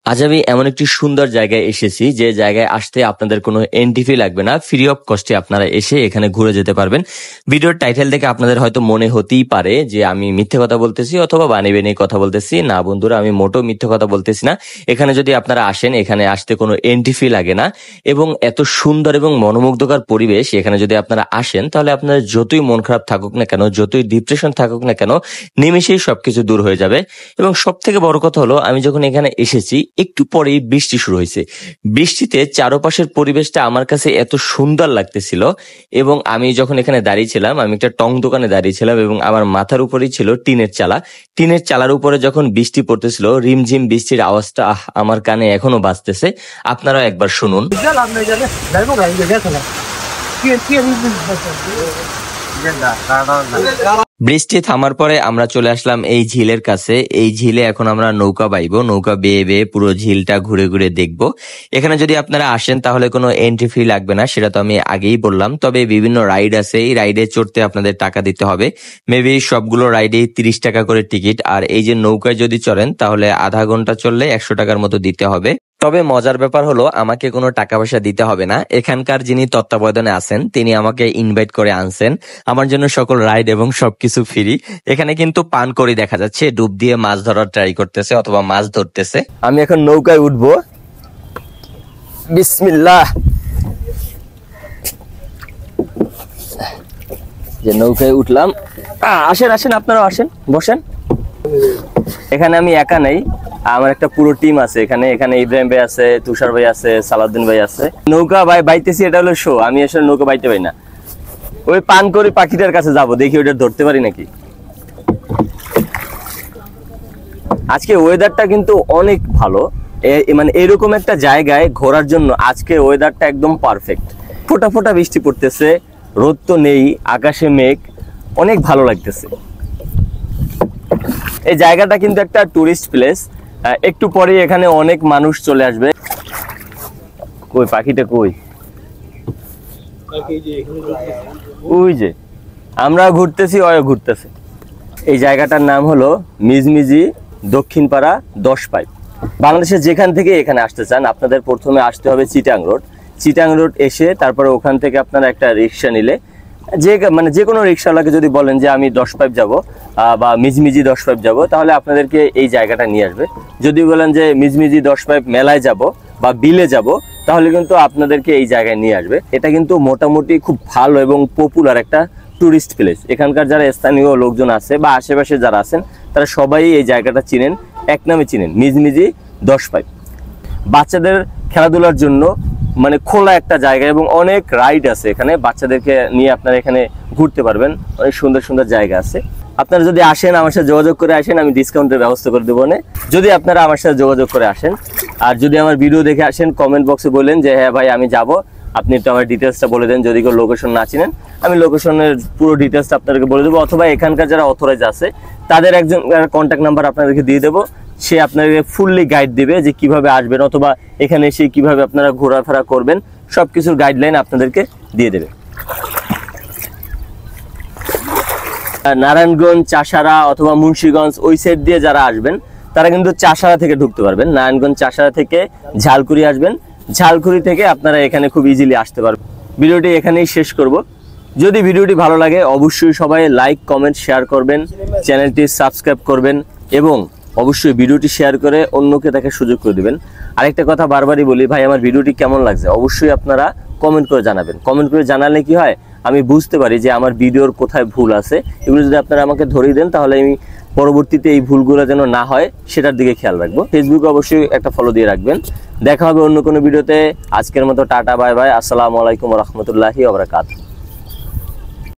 আজ আমি এমন একটি সুন্দর জায়গায় এসেছি যে জায়গায় আসতে আপনাদের কোনো এন্ট্রি ফি লাগবে না, ফ্রি অফ কস্টে আপনারা এসে এখানে ঘুরে যেতে পারবেন। ভিডিওর টাইটেল দেখে আপনাদের হয়তো মনে হতেই পারে যে আমি মিথ্যে কথা বলতেছি অথবা বানিয়ে বানিয়ে কথা বলতেছি। না বন্ধুরা, আমি মোটেও মিথ্যে কথা বলতেছি না। এখানে যদি আপনারা আসেন, এখানে আসতে কোনো এন্ট্রি ফি লাগে না এবং এত সুন্দর এবং মনোমুগ্ধকর পরিবেশ। এখানে যদি আপনারা আসেন তাহলে আপনাদের যতই মন খারাপ থাকুক না কেন, যতই ডিপ্রেশন থাকুক না কেন, নিমেষেই সবকিছু দূর হয়ে যাবে। এবং সব থেকে বড় কথা হলো, আমি যখন এখানে এসেছি একটু পরেই বৃষ্টি শুরু হয়েছে। বৃষ্টিতে চারপাশের পরিবেশটা আমার কাছে এত সুন্দর লাগতেছিল এবং আমি যখন এখানে দাঁড়িয়েছিলাম, আমি একটা টং দোকানে দাঁড়িয়েছিলাম এবং আমার মাথার উপরেই ছিল টিনের চালা। টিনের চালার উপরে যখন বৃষ্টি পড়তেছিল, রিমঝিম বৃষ্টির আওয়াজটা আমার কানে এখনো বাজতেছে। আপনারাও একবার শুনুন। বৃষ্টি থামার পরে আমরা চলে আসলাম এই ঝিলের কাছে। এই ঝিলে এখন আমরা নৌকা বাইবো, নৌকা বেয়ে বেয়ে পুরো ঝিলটা ঘুরে ঘুরে দেখবো। এখানে যদি আপনারা আসেন তাহলে কোনো এন্ট্রি ফি লাগবে না, সেটা তো আমি আগেই বললাম। তবে বিভিন্ন রাইড আছে, এই রাইডে চড়তে আপনাদের টাকা দিতে হবে। মেবি সবগুলো রাইডে 30 টাকা করে টিকিট। আর এই যে নৌকায় যদি চড়েন তাহলে আধা ঘন্টা চললে 100 টাকার মতো দিতে হবে। তবে মজার ব্যাপার হলো, আমাকে কোনো টাকা পয়সা দিতে হবে না। এখানকার যিনি তত্ত্বাবধানে আছেন তিনি আমাকে ইনভাইট করে আনছেন, আমার জন্য সকল রাইড এবং সবকিছু ফ্রি। এখানে কিন্তু পান করি দেখা যাচ্ছে, ডুব দিয়ে মাছ ধরার ট্রাই করতেছে অথবা মাছ ধরতেছে। আমি এখন নৌকায় উঠবো। বিসমিল্লাহ। যে নৌকায় উঠলাম। আসেন আসেন, আপনারাও আসেন, বসেন। এখানে আমি একা নেই, আমার একটা পুরো টিম আছে এখানে। এখানে ইব্রাহিম ভাই আছে, তুষার ভাই আছে, সালাউদ্দিন ভাই আছে। নৌকা বাইতেছি, এটা হলো শো। আমি আসলে নৌকা বাইতে পারি না। ওই পান করি পাখিটার কাছে যাব, দেখি ওটা ধরতে পারি নাকি। আজকে ওয়েদারটা কিন্তু অনেক ভালো, মানে এরকম একটা জায়গায় ঘোরার জন্য আজকে ওয়েদারটা একদম পারফেক্ট। ফোটা ফোটা বৃষ্টি পড়তেছে, রোদ তো নেই, আকাশে মেঘ, অনেক ভালো লাগতেছে। এই জায়গাটা কিন্তু একটা টুরিস্ট প্লেস। একটু পরে এখানে অনেক মানুষ চলে আসবে। কই পাখিটা কই? ওই যে আমরা ঘুরতেছি, ওই ঘুরতেছে। এই জায়গাটার নাম হলো মিজমিজি দক্ষিণপাড়া 10 পাইপ। বাংলাদেশের যেখান থেকে এখানে আসতে চান, আপনাদের প্রথমে আসতে হবে চিটাং রোড। চিটাং রোড এসে তারপরে ওখান থেকে আপনারা একটা রিক্সা নিলে, যে কোনো রিক্সাওয়ালাকে যদি বলেন যে আমি 10 পাইপ যাব বা মিজমিজি 10 পাইপ যাব, তাহলে আপনাদেরকে এই জায়গাটা নিয়ে আসবে। যদি বলেন যে মিজমিজি 10 পাইপ মেলায় যাব বা বিলে যাব, তাহলে কিন্তু আপনাদেরকে এই জায়গায় নিয়ে আসবে। এটা কিন্তু মোটামুটি খুব ভালো এবং পপুলার একটা টুরিস্ট প্লেস। এখানকার যারা স্থানীয় লোকজন আছে বা আশেপাশে যারা আছেন, তারা সবাই এই জায়গাটা চিনেন, এক নামে চিনেন, মিজমিজি 10 পাইপ। বাচ্চাদের খেলাধুলার জন্য মানে খোলা একটা জায়গা এবং অনেক রাইড আছে এখানে। বাচ্চাদেরকে নিয়ে আপনারা এখানে ঘুরতে পারবেন, অনেক সুন্দর সুন্দর জায়গা আছে। আপনারা যদি আসেন, আমার সাথে যোগাযোগ করে আসেন, আমি ডিসকাউন্টের ব্যবস্থা করে দেবো না, যদি আপনারা আমার সাথে যোগাযোগ করে আসেন। আর যদি আমার ভিডিও দেখে আসেন, কমেন্ট বক্সে বললেন যে হ্যাঁ ভাই আমি যাব, আপনি একটু আমার ডিটেলসটা বলে দেন। যদি কেউ লোকেশন না চিনেন, আমি লোকেশনের পুরো ডিটেলসটা আপনাদেরকে বলে দেবো, অথবা এখানকার যারা অথরাইজ আছে তাদের একজন কন্ট্যাক্ট নাম্বার আপনাদেরকে দিয়ে দেবো। সে আপনাকে ফুললি গাইড দিবে যে কিভাবে আসবেন, অথবা এখানে এসে কিভাবে আপনারা ঘোরাফেরা করবেন, সবকিছুর গাইডলাইন আপনাদেরকে দিয়ে দেবে। নারায়ণগঞ্জ, চাষারা অথবা মুন্সিগঞ্জ ওই সাইড দিয়ে যারা আসবেন, তারা কিন্তু চাষারা থেকে ঢুকতে পারবেন। নারায়ণগঞ্জ চাষারা থেকে ঝালকুড়ি আসবেন, ঝালকুড়ি থেকে আপনারা এখানে খুব ইজিলি আসতে পারবেন। ভিডিওটি এখানেই শেষ করব। যদি ভিডিওটি ভালো লাগে অবশ্যই সবাই লাইক, কমেন্ট, শেয়ার করবেন, চ্যানেলটি সাবস্ক্রাইব করবেন এবং অবশ্যই ভিডিওটি শেয়ার করে অন্যকে দেখার সুযোগ করে দেবেন। আরেকটা কথা বারবারই বলি, ভাই আমার ভিডিওটি কেমন লাগছে অবশ্যই আপনারা কমেন্ট করে জানাবেন। কমেন্ট করে জানালে কি হয়, আমি বুঝতে পারি যে আমার ভিডিওর কোথায় ভুল আছে। এগুলো যদি আপনারা আমাকে ধরিয়ে দেন, তাহলে আমি পরবর্তীতে এই ভুলগুলো যেন না হয় সেটার দিকে খেয়াল রাখবো। ফেসবুকে অবশ্যই একটা ফলো দিয়ে রাখবেন। দেখা হবে অন্য কোনো ভিডিওতে। আজকের মতো টাটা, বাই বাই, আসসালামু আলাইকুম ওয়া রাহমাতুল্লাহি ওয়া বারাকাতুহু।